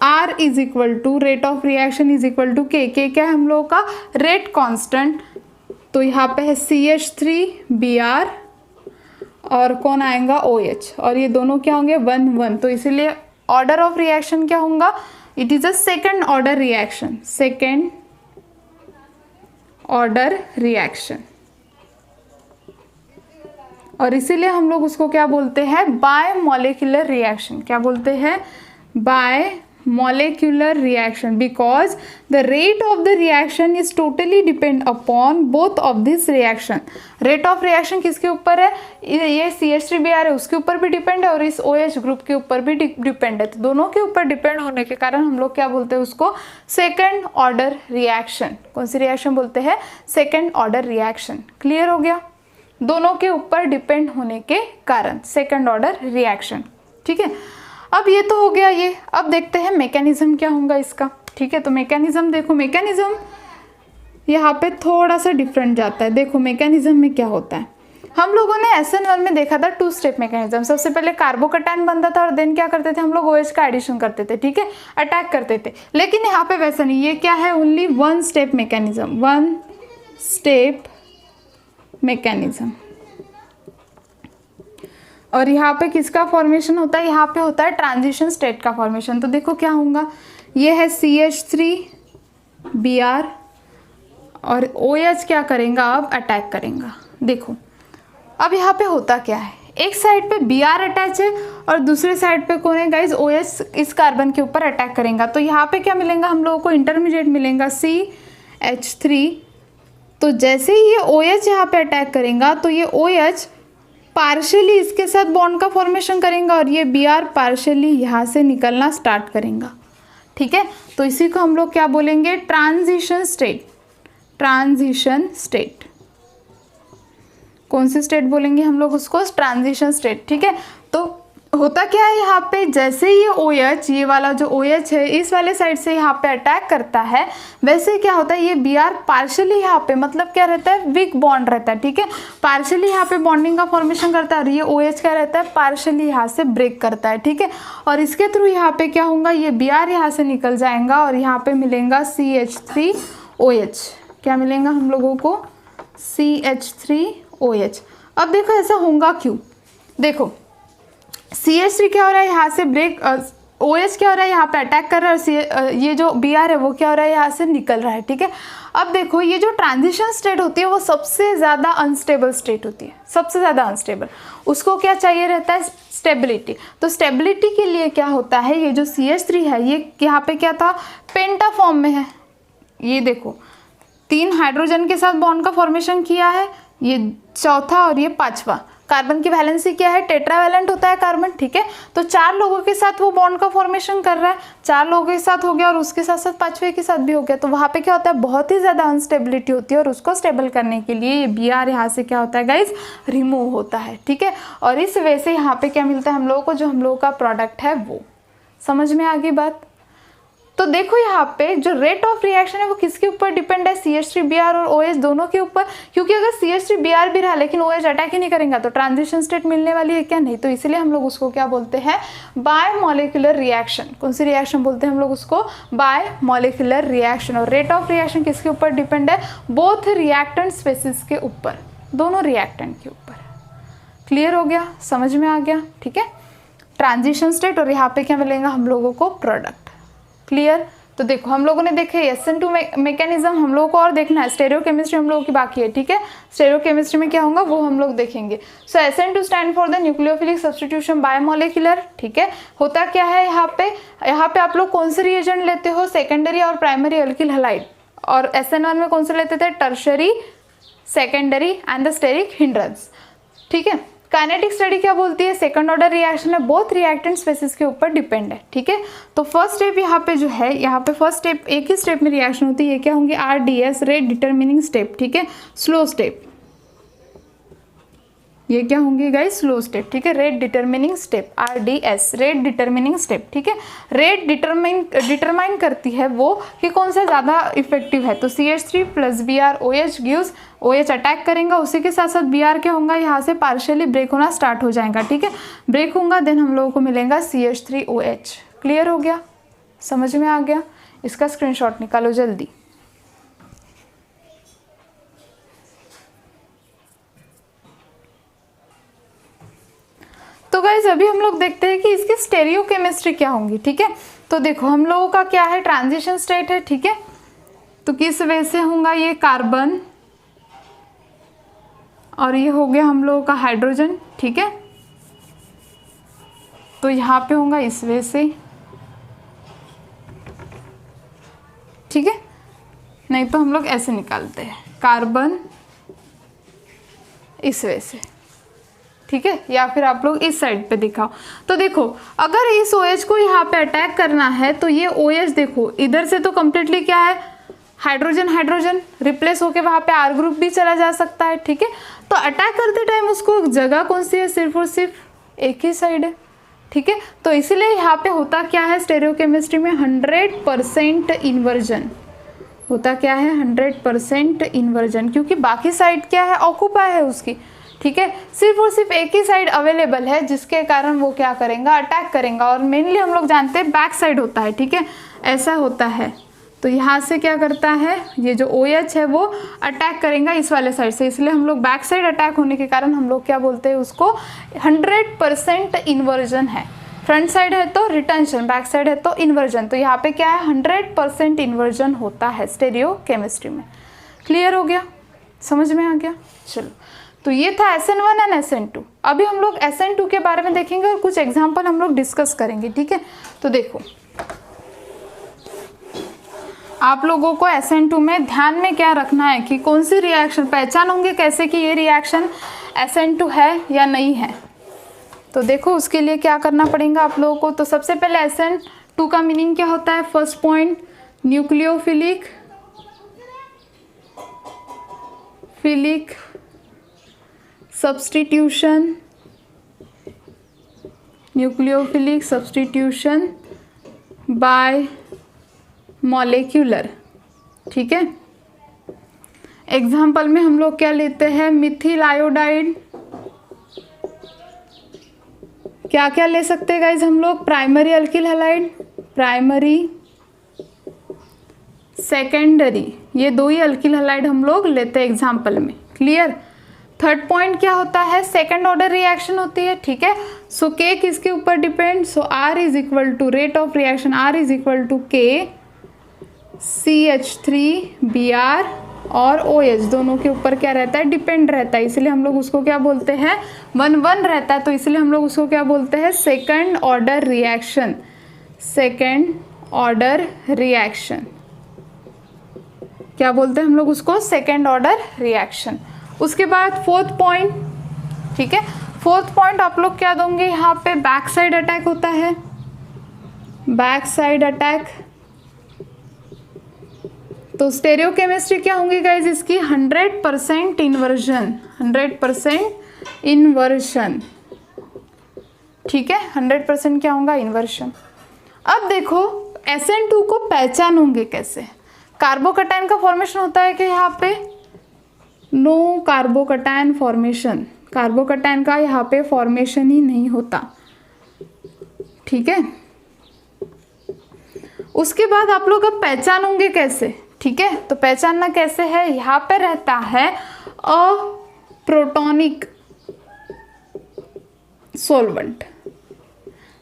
R is equal to rate of reaction is equal to K। K क्या है हम लोगों का? Rate constant. तो यहाँ पे है CH3Br और कौन आएगा? OH, और ये दोनों क्या होंगे? 1 1। तो इसीलिए ऑर्डर ऑफ रिएक्शन क्या होगा? It is a second order reaction, second order reaction. और इसीलिए हम लोग उसको क्या बोलते हैं? Bye molecular reaction. क्या बोलते हैं? Bye molecular reaction, because the rate of the reaction is totally depend upon both of this reaction. Rate of reaction किसके ऊपर है? ये CH3Br है, उसके ऊपर भी डिपेंड है, और इस OH ग्रुप के ऊपर भी डिपेंड है। तो दोनों के ऊपर डिपेंड होने के कारण हम लोग क्या बोलते हैं उसको? Second order reaction. कौन सी रिएक्शन बोलते हैं? Second order reaction. क्लियर हो गया? दोनों के ऊपर डिपेंड होने के कारण सेकंड ऑर्डर रिएक्शन। ठीक है, अब ये तो हो गया ये। अब देखते हैं मैकेनिज्म क्या होगा इसका। ठीक है, तो मैकेनिज्म देखो, मैकेनिज्म यहाँ पे थोड़ा सा डिफरेंट जाता है। देखो मैकेनिज्म में क्या होता है, हम लोगों ने SN1 में देखा था 2 स्टेप मैकेनिज्म। सबसे पहले कार्बोकैटायन बनता था और देन क्या करते थे हम लोग? OH का एडिशन करते थे। ठीक है, अटैक करते थे। लेकिन यहाँ पे वैसा नहीं, ये क्या है? Only 1 step mechanism, 1 step mechanism. और यहाँ पे किसका फॉर्मेशन होता है? यहाँ पे होता है ट्रांजिशन स्टेट का फॉर्मेशन। तो देखो क्या होगा, ये है CH3Br और OH क्या करेगा? अब अटैक करेगा। देखो अब यहाँ पे होता क्या है, एक साइड पे Br अटैच है और दूसरे साइड पे कौन है गाइज? OH इस कार्बन के ऊपर अटैक करेगा। तो यहाँ पे क्या मिलेगा हम लोगों को? इंटरमीडिएट मिलेगा CH3। तो जैसे ही ये OH यहाँ पे अटैक करेगा तो ये OH पार्शियली इसके साथ बॉन्ड का फॉर्मेशन करेगा और ये Br पार्शियली यहाँ से निकलना स्टार्ट करेगा। ठीक है, तो इसी को हम लोग क्या बोलेंगे? Transition state. ट्रांजिशन स्टेट, कौन सी स्टेट बोलेंगे हम लोग उसको? Transition state. ठीक है, तो होता क्या है यहाँ पे, जैसे ये OH, ये वाला जो OH है इस वाले साइड से यहाँ पे अटैक करता है, वैसे क्या होता है ये Br पार्शियली यहाँ पे मतलब क्या रहता है? वीक बॉन्ड रहता है। ठीक है, पार्शियली यहाँ पे बॉन्डिंग का फॉर्मेशन करता है और ये OH क्या रहता है? पार्शियली यहाँ से ब्रेक करता है। ठीक है, और इसके थ्रू यहाँ पे क्या होगा? ये Br यहाँ से निकल जाएगा और यहाँ पे मिलेगा CH3OH। क्या मिलेगा हम लोगों को? CH3OH। अब देखो ऐसा होगा क्यों? देखो CH3 क्या हो रहा है? यहाँ से ब्रेक, OH क्या हो रहा है? यहाँ पे अटैक कर रहा है और ये जो Br है वो क्या हो रहा है? यहाँ से निकल रहा है। ठीक है, अब देखो ये जो ट्रांजिशन स्टेट होती है वो सबसे ज़्यादा अनस्टेबल स्टेट होती है, सबसे ज़्यादा अनस्टेबल। उसको क्या चाहिए रहता है? स्टेबिलिटी। तो स्टेबिलिटी के लिए क्या होता है? ये जो CH3 है ये यहाँ पे क्या था? पेंटा फॉर्म में है। ये देखो 3 हाइड्रोजन के साथ बॉन्ड का फॉर्मेशन किया है, ये चौथा और ये 5वां कार्बन की वैलेंसी क्या है, टेट्रावैलेंट होता है कार्बन, ठीक है। तो 4 लोगों के साथ वो बॉन्ड का फॉर्मेशन कर रहा है, 4 लोगों के साथ हो गया और उसके साथ साथ 5वें के साथ भी हो गया। तो वहाँ पे क्या होता है, बहुत ही ज़्यादा अनस्टेबिलिटी होती है और उसको स्टेबल करने के लिए ये Br यहाँ से क्या होता है गाइज, रिमूव होता है, ठीक है। और इस वजह से यहाँ पे क्या मिलता है हम लोगों को, जो हम लोगों का प्रोडक्ट है वो। समझ में आ गई बात। तो देखो यहाँ पे जो रेट ऑफ रिएक्शन है वो किसके ऊपर डिपेंड है, CH3Br और OH दोनों के ऊपर। क्योंकि अगर CH3Br भी रहा लेकिन OH अटैक ही नहीं करेंगे तो ट्रांजिशन स्टेट मिलने वाली है क्या, नहीं। तो इसलिए हम लोग उसको क्या बोलते हैं, बायोमोलिकुलर रिएक्शन। कौन सी रिएक्शन बोलते हैं हम लोग उसको, बायोमोलिकुलर रिएक्शन। और रेट ऑफ रिएक्शन किसके ऊपर डिपेंड है, बोथ रिएक्टेंट स्पेसिस के ऊपर, दोनों रिएक्टेंट के ऊपर। क्लियर हो गया, समझ में आ गया, ठीक है। ट्रांजिशन स्टेट और यहाँ पे क्या मिलेगा हम लोगों को, प्रोडक्ट। क्लियर। तो देखो हम लोगों ने देखे SN2 मैकेनिज्म, हम लोगों को और देखना है। स्टेरियोकेमिस्ट्री हम लोगों की बाकी है, ठीक है। स्टेरियोकेमिस्ट्री में क्या होगा वो हम लोग देखेंगे। सो SN2 stand for the nucleophilic substitution biomolecular, ठीक है। होता क्या है यहाँ पे आप लोग कौन से रिएजेंट लेते हो, सेकेंडरी और प्राइमरी अल्किल हैलाइड। और SN1 में कौन से लेते थे, tertiary, secondary and the steric hindrance, ठीक है। काइनेटिक स्टडी क्या बोलती है, सेकंड ऑर्डर रिएक्शन है, बोथ रिएक्टेंट स्पेसिस के ऊपर डिपेंड है, ठीक है। तो फर्स्ट स्टेप यहाँ पे जो है, यहाँ पे फर्स्ट स्टेप एक ही स्टेप में रिएक्शन होती है, ये क्या होंगे, RDS, रेट डिटरमिनिंग स्टेप, ठीक है। स्लो स्टेप, ये क्या होंगे गाइस, स्लो स्टेप, ठीक है। Rate determining step, RDS, rate determining step, ठीक है। रेट डिटरमाइन करती है वो कि कौन सा ज़्यादा इफेक्टिव है। तो CH3 + Br OH gives, OH attack करेंगे, उसी के साथ साथ Br क्या होगा, यहाँ से पार्शियली ब्रेक होना स्टार्ट हो जाएगा, ठीक है। ब्रेक होगा देन हम लोगों को मिलेगा CH3OH। क्लियर हो गया, समझ में आ गया। इसका स्क्रीनशॉट निकालो जल्दी। तो गाइज अभी हम लोग देखते हैं कि इसकी स्टेरियोकेमिस्ट्री क्या होंगी, ठीक है। तो देखो हम लोगों का क्या है, ट्रांजिशन स्टेट है, ठीक है। तो किस वजह से होगा, ये कार्बन और ये हो गया हम लोगों का हाइड्रोजन, ठीक है। तो यहाँ पे होगा इस वजह से, ठीक है। नहीं तो हम लोग ऐसे निकालते हैं, कार्बन इस वजह से, ठीक है। या फिर आप लोग इस साइड पे दिखाओ। तो देखो अगर इस OH को यहाँ पे अटैक करना है तो ये OH देखो इधर से तो कम्प्लीटली क्या है, हाइड्रोजन हाइड्रोजन रिप्लेस होके वहाँ पे R ग्रुप भी चला जा सकता है, ठीक है। तो अटैक करते टाइम उसको जगह कौन सी है, सिर्फ और सिर्फ एक ही साइड है, ठीक है। तो इसीलिए यहाँ पे होता क्या है, स्टेरियोकेमिस्ट्री में 100% इन्वर्जन होता, क्या है 100% इन्वर्जन, क्योंकि बाकी साइड क्या है, ऑक्यूपाई है उसकी, ठीक है। सिर्फ और सिर्फ एक ही साइड अवेलेबल है जिसके कारण वो क्या करेगा, अटैक करेगा। और मेनली हम लोग जानते हैं बैक साइड होता है, ठीक है, ऐसा होता है। तो यहाँ से क्या करता है, ये जो OH है वो अटैक करेगा इस वाले साइड से, इसलिए हम लोग बैक साइड अटैक होने के कारण हम लोग क्या बोलते हैं उसको, 100% इन्वर्जन है। फ्रंट साइड है तो रिटेंशन, बैक साइड है तो इन्वर्जन। तो यहाँ पे क्या है, 100% इन्वर्जन होता है स्टेरियोकेमिस्ट्री में। क्लियर हो गया, समझ में आ गया। चलो तो ये था SN1 एंड SN2। अभी हम लोग SN2 के बारे में देखेंगे और कुछ एग्जाम्पल हम लोग डिस्कस करेंगे, ठीक है। तो देखो आप लोगों को SN2 में ध्यान में क्या रखना है कि कौन सी रिएक्शन, पहचान होंगे कैसे कि ये रिएक्शन SN2 है या नहीं है। तो देखो उसके लिए क्या करना पड़ेगा आप लोगों को। तो सबसे पहले SN2 का मीनिंग क्या होता है, first point nucleophilic substitution, nucleophilic substitution bye molecular, ठीक है। एग्जाम्पल में हम लोग क्या लेते हैं, मिथिल आयोडाइड, क्या क्या ले सकते हैं गाइज हम लोग, primary alkyl halide, primary secondary, ये दो ही अल्किल हैलाइड हम लोग लेते हैं एग्जाम्पल में। क्लियर। थर्ड पॉइंट क्या होता है, सेकंड ऑर्डर रिएक्शन होती है, ठीक है। सो के किसके ऊपर depend, so R is equal to rate of reaction, R is equal to K CH3Br और OH दोनों के ऊपर क्या रहता है, डिपेंड रहता है। इसलिए हम लोग उसको क्या बोलते हैं, 1-1 रहता है, तो इसलिए हम लोग उसको क्या बोलते हैं, second order reaction, second order reaction क्या बोलते हैं हम लोग उसको, सेकंड ऑर्डर रिएक्शन। उसके बाद फोर्थ पॉइंट, ठीक है, फोर्थ पॉइंट आप लोग क्या दोगे यहाँ पे, बैक साइड अटैक होता है, बैक साइड अटैक। तो स्टेरियोकेमिस्ट्री क्या होंगी गाइज इसकी, 100% इन्वर्जन, 100% इन्वर्शन, ठीक है, 100% क्या होगा, इन्वर्शन। अब देखो SN2 को पहचानोगे कैसे, कार्बोकटायन का फॉर्मेशन होता है कि यहाँ पे नो कार्बोकटायन फॉर्मेशन, कार्बोकटायन का यहाँ पे फॉर्मेशन ही नहीं होता, ठीक है। उसके बाद आप लोग अब पहचानोगे कैसे, ठीक है, तो पहचानना कैसे है, यहाँ पे रहता है अप्रोटॉनिक सॉल्वेंट,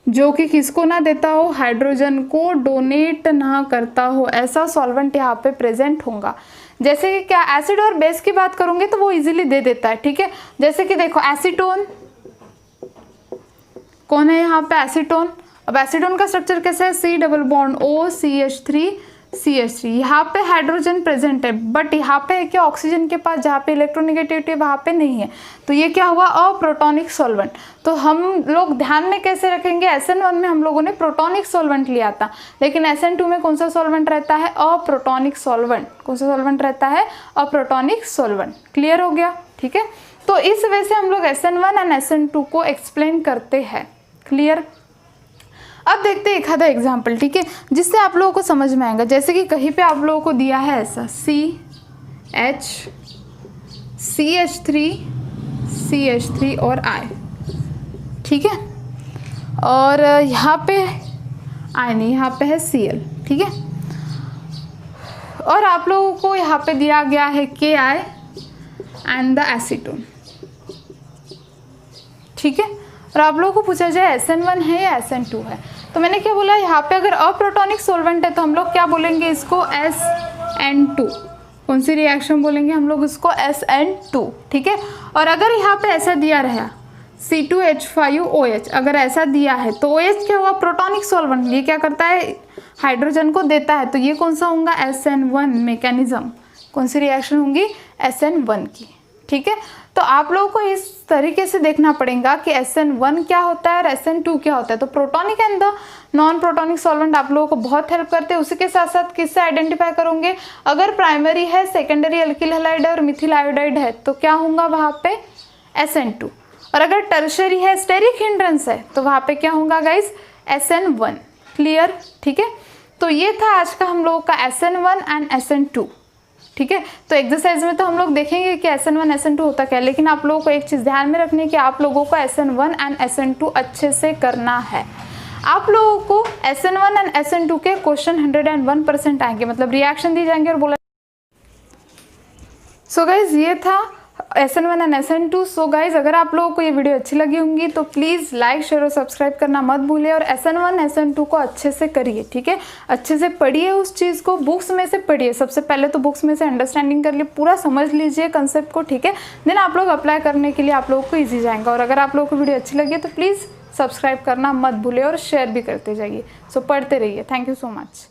जो कि किसको ना देता हो, हाइड्रोजन को डोनेट ना करता हो, ऐसा सॉल्वेंट यहाँ पे प्रेजेंट होगा। जैसे कि क्या, एसिड और बेस की बात करोगे तो वो इजीली दे देता है, ठीक है। जैसे कि देखो एसीटोन, कौन है यहाँ पे, एसीटोन। अब एसीटोन का स्ट्रक्चर कैसा है, C double bond OCH3 CH3, यहाँ पे हाइड्रोजन प्रेजेंट है, बट यहाँ पे है क्या, ऑक्सीजन के पास जहाँ पे इलेक्ट्रोनेगेटिविटी वहाँ पे नहीं है, तो ये क्या हुआ, अप्रोटॉनिक सॉल्वेंट। तो हम लोग ध्यान में कैसे रखेंगे, SN1 में हम लोगों ने प्रोटॉनिक सॉल्वेंट लिया था, लेकिन SN2 में कौन सा सॉल्वेंट रहता है, अप्रोटॉनिक सॉल्वेंट। कौन सा सॉल्वेंट रहता है, अप्रोटॉनिक सॉल्वेंट। क्लियर हो गया, ठीक है। तो इस वजह से हम लोग SN1 एंड SN2 को एक्सप्लेन करते हैं। क्लियर। अब देखते हैं एक आधा एग्जाम्पल, ठीक है, जिससे आप लोगों को समझ में आएगा। जैसे कि कहीं पे आप लोगों को दिया है ऐसा CH3 और I, ठीक है, और यहाँ पे I नहीं, यहाँ पे है Cl, ठीक है, और आप लोगों को यहाँ पे दिया गया है Ki एंड द एसीटोन, ठीक है, और आप लोगों को पूछा जाए SN1 है या SN2 है, तो मैंने क्या बोला, यहाँ पे अगर अप्रोटॉनिक सॉल्वेंट है तो हम लोग क्या बोलेंगे इसको, SN2। कौन सी रिएक्शन बोलेंगे हम लोग इसको, SN2, ठीक है। और अगर यहाँ पे ऐसा दिया रहा C2H5OH, अगर ऐसा दिया है तो OH क्या हुआ, प्रोटॉनिक सॉल्वेंट, ये क्या करता है, हाइड्रोजन को देता है, तो ये कौन सा होगा, SN1 मैकेनिज्म। कौन सी रिएक्शन होंगी, SN1 की, ठीक है। तो आप लोगों को इस तरीके से देखना पड़ेगा कि SN1 क्या होता है और SN2 क्या होता है। तो प्रोटॉनिक एंड द नॉन प्रोटॉनिक सॉल्वेंट आप लोगों को बहुत हेल्प करते हैं। उसी के साथ साथ किससे आइडेंटिफाई करोगे, अगर प्राइमरी है, सेकेंडरी अल्किल हैलाइड है और मिथिल आयोडाइड है तो क्या होगा वहाँ पे, SN2, और अगर टर्शरी है, स्टेरिक हिंड्रेंस है, तो वहाँ पे क्या होगा गाइज, SN1। क्लियर, ठीक है। तो ये था आज का हम लोगों का SN1 एंड SN2, ठीक है। तो एक्सरसाइज में तो हम लोग देखेंगे कि SN1 SN2 होता क्या है, लेकिन आप लोगों को एक चीज़ ध्यान में रखनी है कि आप लोगों को SN1 एंड SN2 अच्छे से करना है। आप लोगों को SN1 एंड SN2 के क्वेश्चन 101% आएंगे, मतलब रिएक्शन दी जाएंगे और बोला। सो गाइज ये था SN1 and SN2। So guys अगर आप लोगों को ये वीडियो अच्छी लगी होंगी तो प्लीज़ लाइक शेयर और सब्सक्राइब करना मत भूलिए, और SN1 SN2 को अच्छे से करिए, ठीक है। अच्छे से पढ़िए उस चीज़ को, बुक्स में से पढ़िए, सबसे पहले तो बुक्स में से अंडरस्टैंडिंग कर लिए, पूरा समझ लीजिए कंसेप्ट को, ठीक है। देन आप लोग अप्लाई करने के लिए आप लोगों को ईजी जाएगा। और अगर आप लोगों को वीडियो अच्छी लगी तो प्लीज़ सब्सक्राइब करना मत भूलिए और शेयर भी करते जाइए। सो पढ़ते रहिए। Thank you so much.